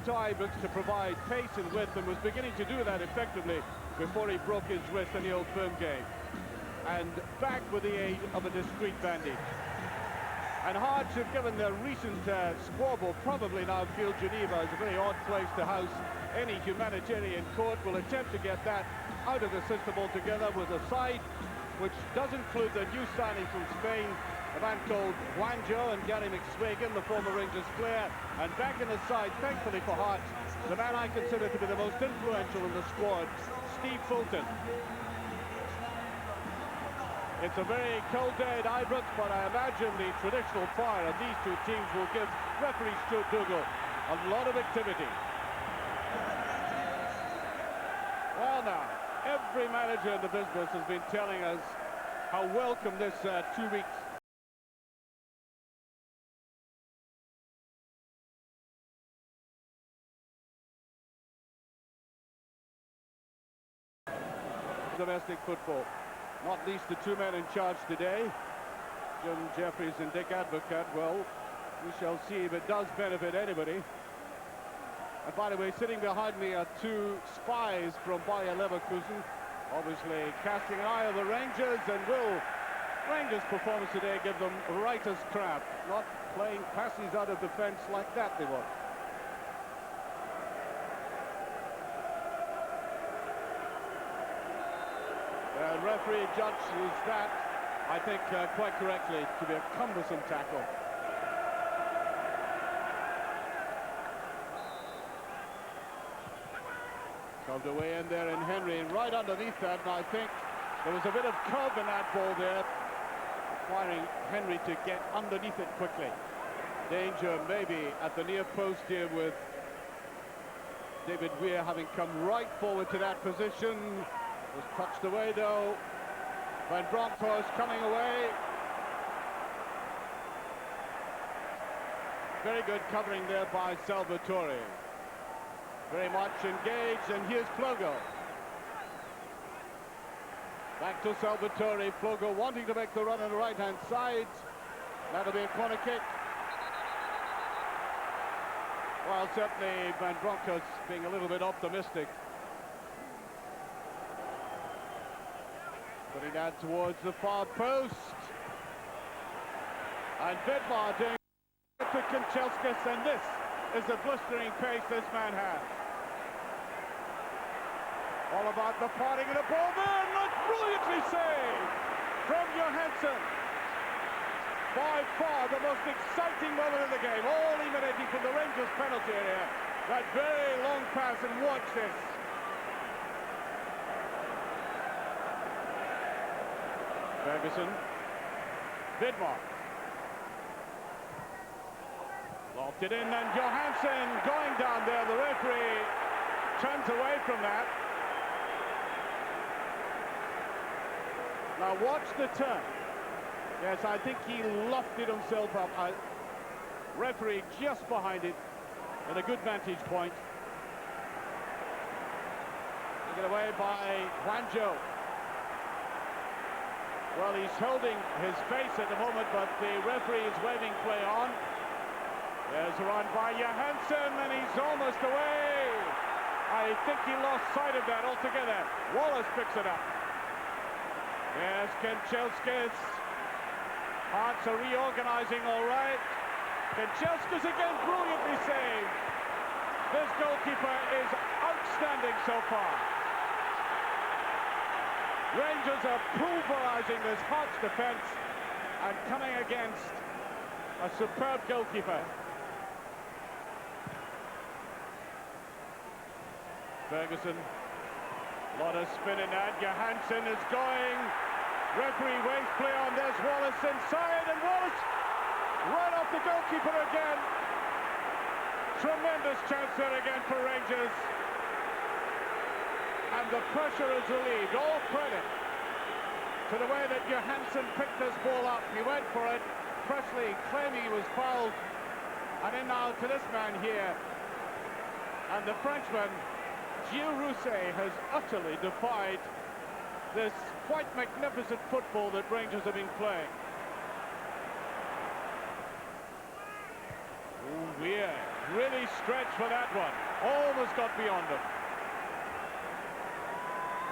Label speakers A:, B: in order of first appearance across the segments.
A: to Ibrox to provide pace and width, and was beginning to do that effectively before he broke his wrist in the Old Firm game. And back with the aid of a discreet bandage. And Hearts have given their recent squabble, probably now feel Geneva is a very odd place to house any humanitarian court. Will attempt to get that out of the system altogether with a side which does include the new signing from Spain, a man called Juanjo, and Gary McSwagan, the former Rangers player. And back in the side, thankfully for Hearts, the man I consider to be the most influential in the squad, Steve Fulton. It's a very cold day at Ibrox, but I imagine the traditional fire of these two teams will give referee Stuart Dougal a lot of activity. Well now, every manager in the business has been telling us how welcome this 2 weeks domestic football. Not least the two men in charge today, Jim Jeffries and Dick Advocat. Well, we shall see if it does benefit anybody. And by the way, sitting behind me are two spies from Bayer Leverkusen, obviously casting an eye on the Rangers, and will Rangers' performance today give them writer's cramp? Not playing passes out of defence like that they were. The referee judges that, I think, quite correctly, to be a cumbersome tackle. Shoved away in there, and Henry right underneath that, and I think there was a bit of curve in that ball there, requiring Henry to get underneath it quickly. Danger maybe at the near post here, with David Weir having come right forward to that position. Was touched away though. Van Bronckhorst coming away. Very good covering there by Salvatore. Very much engaged, and here's Flogo. Back to Salvatore. Flogo wanting to make the run on the right-hand side. That'll be a corner kick. Well, certainly Van Bronckhorst being a little bit optimistic. Putting that towards the far post. And Vidmar doing it to Kanchelskis, and this is the blistering pace this man has. All about the parting of the ball there, not brilliantly saved from Johansson. By far the most exciting moment of the game, all emanating from the Rangers penalty area. That very long pass, and watch this. Ferguson, Vidmar, locked it in, and Johansson going down there. The referee turns away from that. Now watch the turn. Yes, I think he lofted himself up. Referee just behind it, at a good vantage point. Taken away by Juanjo. Well, he's holding his face at the moment, but the referee is waving play on. There's a run by Johansson, and he's almost away. I think he lost sight of that altogether. Wallace picks it up. Yes, Kanchelskis. Hearts are reorganizing all right. Kanchelskis again, brilliantly saved. This goalkeeper is outstanding so far. Rangers are pulverizing this Hearts defence and coming against a superb goalkeeper. Ferguson, a lot of spin in that. Johansson is going. Referee waves play on. There's Wallace inside, and Wallace right off the goalkeeper again. Tremendous chance there again for Rangers. And the pressure is relieved. All credit to the way that Johansson picked this ball up. He went for it. Presley claiming he was fouled. And then now to this man here. And the Frenchman, Gilles Rousset, has utterly defied this quite magnificent football that Rangers have been playing. Weir really stretched for that one. Almost got beyond him.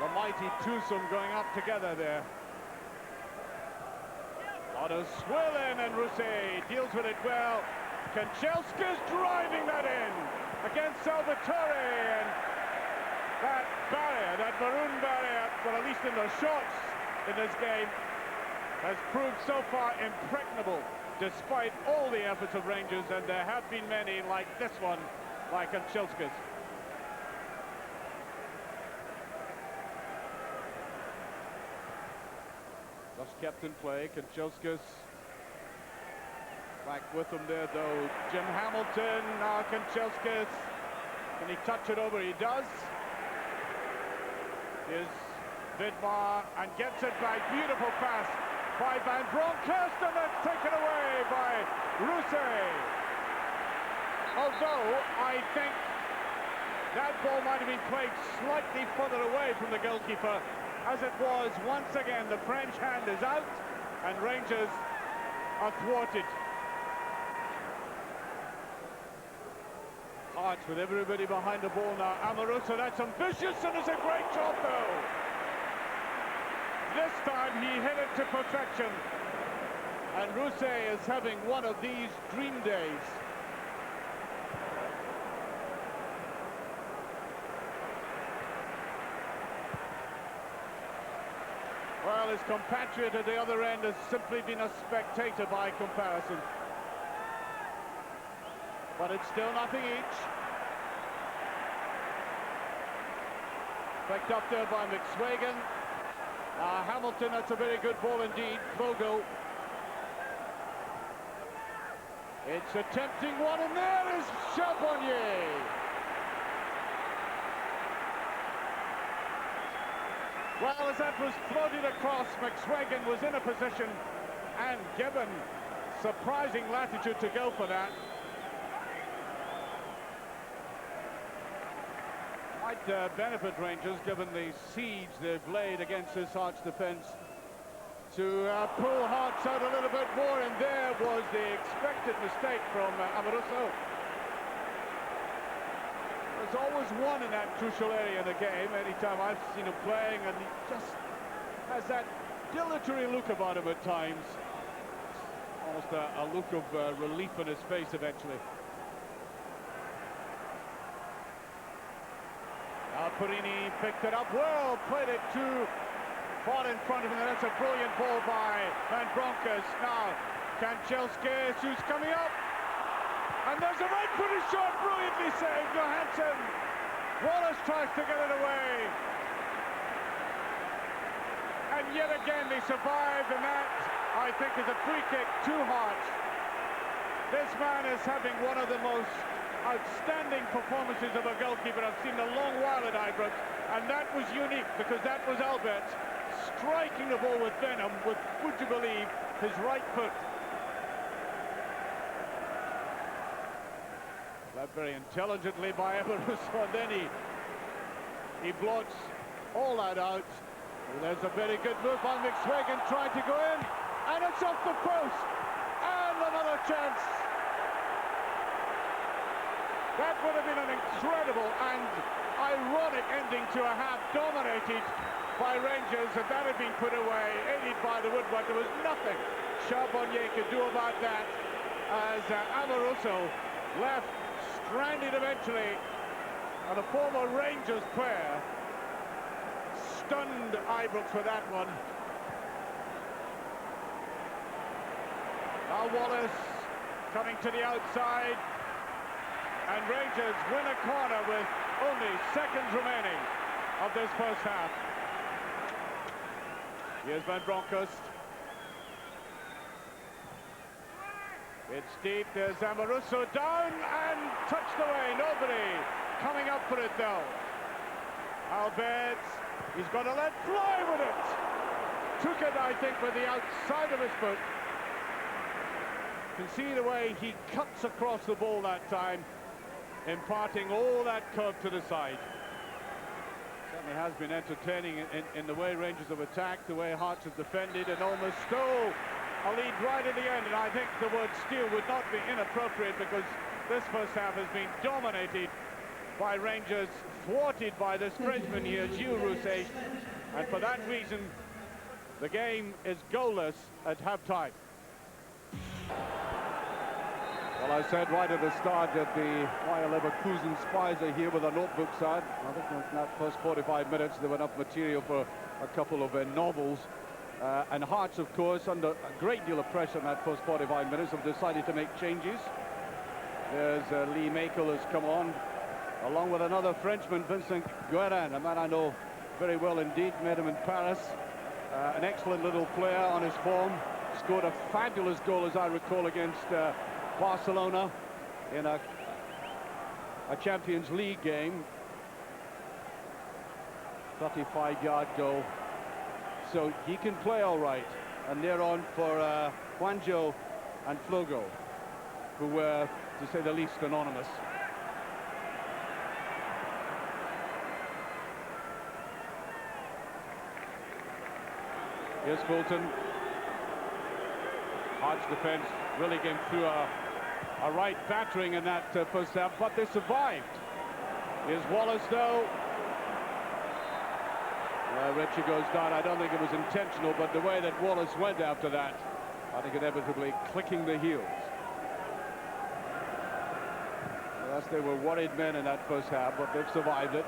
A: The mighty twosome going up together there. On a swill in, and Rousset deals with it well. Kanchelskis driving that in against Salvatore, and that barrier, that maroon barrier, well, at least in the shots in this game, has proved so far impregnable despite all the efforts of Rangers, and there have been many like this one by Kanchelskis. Just kept in play. Kanchelskis back with him there though. Jim Hamilton, now Kanchelskis. Can he touch it over? He does. Here's Vidmar and gets it back. Beautiful pass by Van Bronckhorst, and that's taken away by Rousset. Although I think that ball might have been played slightly further away from the goalkeeper. As it was, once again, the French hand is out, and Rangers are thwarted. Hearts with everybody behind the ball now. Amoruso, that's ambitious, and it's a great job, though. This time he hit it to perfection. And Rousset is having one of these dream days. Well, his compatriot at the other end has simply been a spectator by comparison. But it's still nothing each. Picked up there by McSwagan. Hamilton, that's a very good ball indeed. Vogel. It's a tempting one, and there is Charbonnier. Well, as that was floated across, McSwagan was in a position and given surprising latitude to go for that. Might benefit Rangers, given the siege they've laid against this Hearts defence, to pull Hearts out a little bit more, and there was the expected mistake from Amoruso. There's always one in that crucial area in the game, anytime I've seen him playing, and he just has that dilatory look about him at times. Almost a look of relief on his face eventually. Purini picked it up well, played it too far in front of him, and that's a brilliant ball by Van Bronckhorst. Now, Kanchelskis, who's coming up, and there's a right footed shot, brilliantly saved. Johansson. Wallace tries to get it away, and yet again they survived, and that, I think, is a free kick to Hearts. This man is having one of the most outstanding performances of a goalkeeper I've seen in a long while at Ibrox, and that was unique because that was Albert striking the ball with venom with, would you believe, his right foot. That very intelligently by Amoruso, and then he blocks all that out. Well, there's a very good move by McSwagan trying to go in, and it's off the post, and another chance. That would have been an incredible and ironic ending to a half dominated by Rangers, and that had been put away, aided by the woodwork. There was nothing Charbonnier could do about that, as Amoruso left stranded eventually, and a former Rangers player stunned Ibrox for that one. Now Wallace coming to the outside, and Rangers win a corner with only seconds remaining of this first half. Here's Van Bronckhorst. It's deep, there's Amoruso down and touched away. Nobody coming up for it though. Albert, he's got to let fly with it. Took it, I think, with the outside of his foot. You can see the way he cuts across the ball that time, imparting all that curve to the side. Certainly has been entertaining in the way Rangers have attacked, the way Hearts have defended, and almost stole a lead right at the end. And I think the word steal would not be inappropriate, because This first half has been dominated by Rangers, thwarted by this Frenchman here, Gilles Rousset, and for that reason, the game is goalless at half-time. Well, I said right at the start that the Bayer Leverkusen spies are here with their notebooks out. I think in that first 45 minutes there was enough material for a couple of novels. And Hearts, of course, under a great deal of pressure in that first 45 minutes, have decided to make changes. There's Lee Makel has come on, along with another Frenchman, Vincent Guérin, a man I know very well indeed, met him in Paris. An excellent little player on his form, scored a fabulous goal, as I recall, against Barcelona in a Champions League game. 35-yard goal. So he can play all right. And they're on for Juanjo and Flogo, who were, to say the least, anonymous. Here's Fulton. Hearts defense really came through a right battering in that first half, but they survived. Here's Wallace, though. Richie goes down. I don't think it was intentional, but the way that Wallace went after that, I think inevitably clicking the heels. Yes, they were worried men in that first half, but they've survived it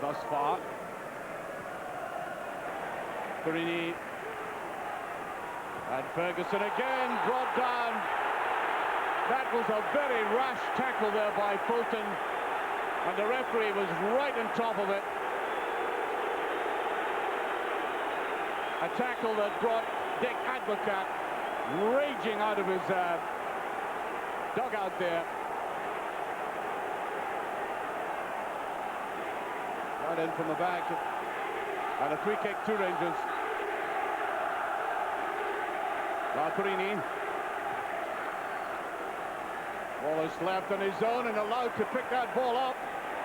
A: thus far. Perini. And Ferguson again brought down. That was a very rash tackle there by Fulton, and the referee was right on top of it. A tackle that brought Dick Advocat raging out of his dugout there. Right in from the back, and a free kick to Rangers. Perini. Wallace left on his own and allowed to pick that ball up.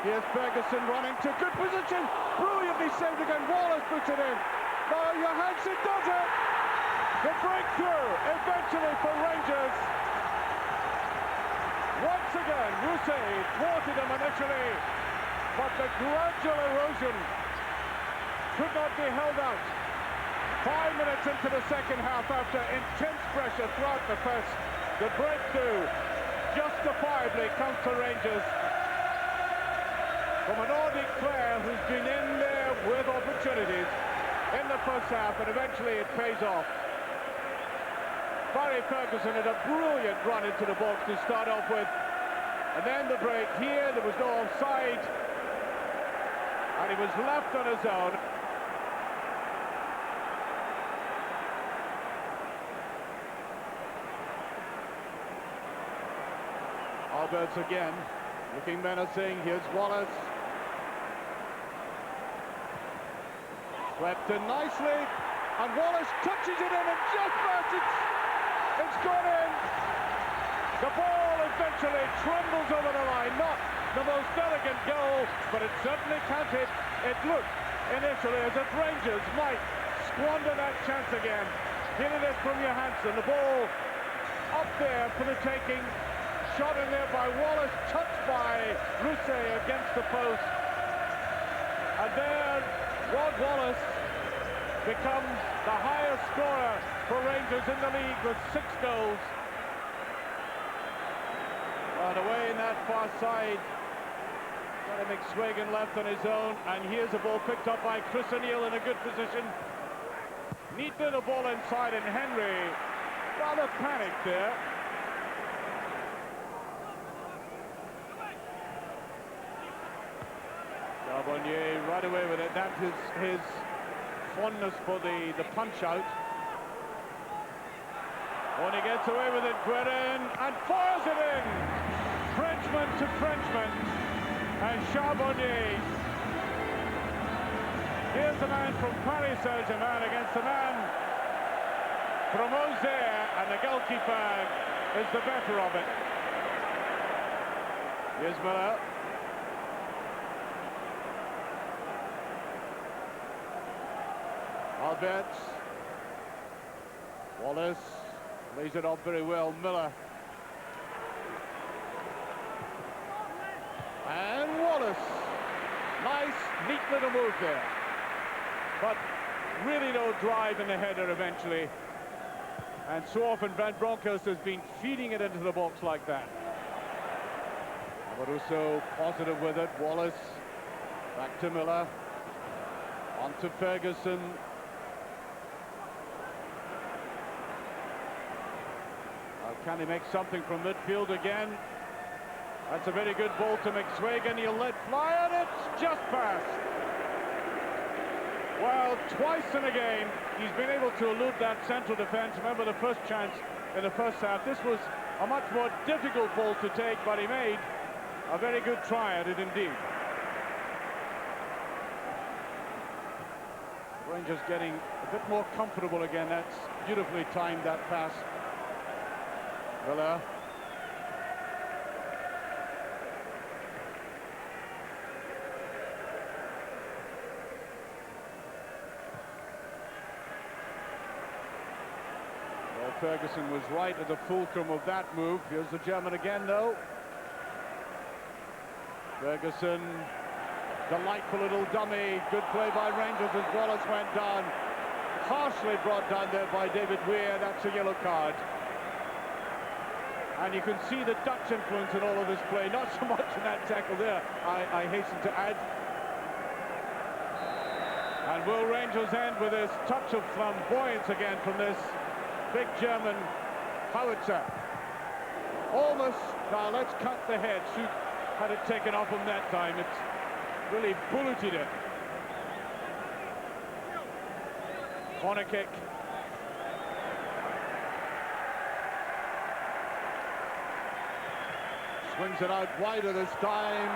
A: Here's Ferguson running to good position. Brilliantly saved again. Wallace puts it in. Now Johansson does it. The breakthrough eventually for Rangers. Once again, Rousset thwarted him initially, but the gradual erosion could not be held out. 5 minutes into the second half, after intense pressure throughout the first, the breakthrough justifiably comes to Rangers from a Nordic player who's been in there with opportunities in the first half, and eventually it pays off. Barry Ferguson had a brilliant run into the box to start off with, and then the break here, there was no offside, and he was left on his own. Alberts again, looking menacing. Here's Wallace. Swept in nicely, and Wallace touches it in, and just as it's gone in. The ball eventually trundles over the line. Not the most elegant goal, but it certainly counted. It looked initially as if Rangers might squander that chance again. Here it is from Johansson. The ball up there for the taking. Shot in there by Wallace, touched by Rousset against the post. And there, Rod Wallace becomes the highest scorer for Rangers in the league with 6 goals. And away in that far side, got McSwagan left on his own, and here's a ball picked up by Chris O'Neill in a good position. Neat little ball inside, and Henry rather panicked there. Charbonnier right away with it. That is his fondness for the punch-out. When he gets away with it, Guérin, and fires it in! Frenchman to Frenchman, and Charbonnier. Here's the man from Paris Saint-Germain against the man from Auxerre, and the goalkeeper is the better of it. Here's Miller. Alberts. Wallace lays it off very well. Miller. And Wallace. Nice, neat little move there. But really no drive in the header eventually. And so often Van Bronckhorst has been feeding it into the box like that. Amoruso positive with it. Wallace back to Miller. On to Ferguson. Can he make something from midfield again? That's a very good ball to McSwagan. He'll let fly, and it's just past. Well, twice in a game, he's been able to elude that central defence. Remember the first chance in the first half. This was a much more difficult ball to take, but he made a very good try at it indeed. Rangers getting a bit more comfortable again. That's beautifully timed, that pass. Miller. Well, Ferguson was right at the fulcrum of that move. Here's the German again, though. Ferguson, delightful little dummy. Good play by Rangers as Wallace went down. Harshly brought down there by David Weir. That's a yellow card. And you can see the Dutch influence in all of this play. Not so much in that tackle there, I hasten to add. And will Rangers end with this touch of flamboyance again from this big German howitzer? Almost, now let's cut the head. Shoot, had it taken off him that time. It's really bulleted it. Corner kick. Swings it out wider this time.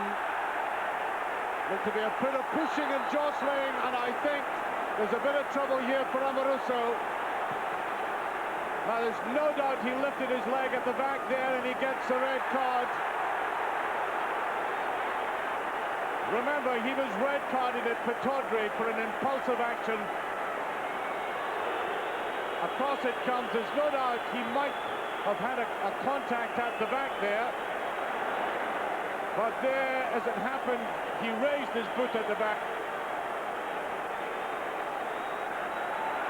A: Looked to be a bit of pushing and jostling, and I think there's a bit of trouble here for Amoruso. Now there's no doubt he lifted his leg at the back there and he gets a red card. Remember, he was red carded at Pittodrie for an impulsive action. Across it comes. There's no doubt he might have had a contact at the back there. But there, as it happened, he raised his boot at the back.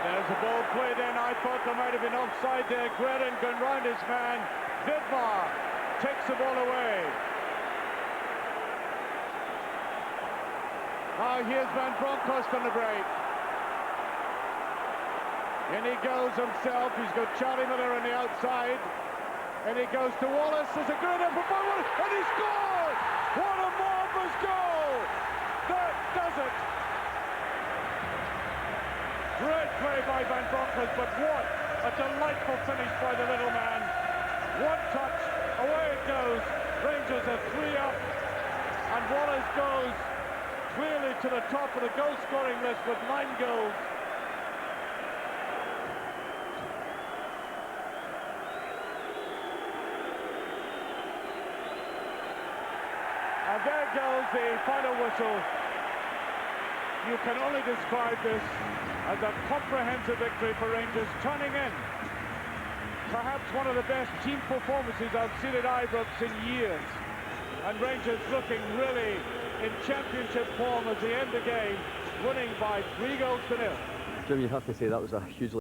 A: There's a ball played in. I thought there might have been offside there. Guerin going round his man. Vidmar takes the ball away. Now here's Van Bronckhorst on the break. In he goes himself. He's got Charlie Miller on the outside. And he goes to Wallace. There's a good effort by Wallace, and he scores! What a marvellous goal! That does it! Great play by Van Bronckhorst, but what a delightful finish by the little man. One touch, away it goes. Rangers are 3 up, and Wallace goes clearly to the top of the goal-scoring list with 9 goals. And there goes the final whistle. You can only describe this as a comprehensive victory for Rangers, turning in perhaps one of the best team performances I've seen at Ibrox in years. And Rangers looking really in championship form as they end the game, winning by 3 goals to 0.
B: Jim, you have to say that was a hugely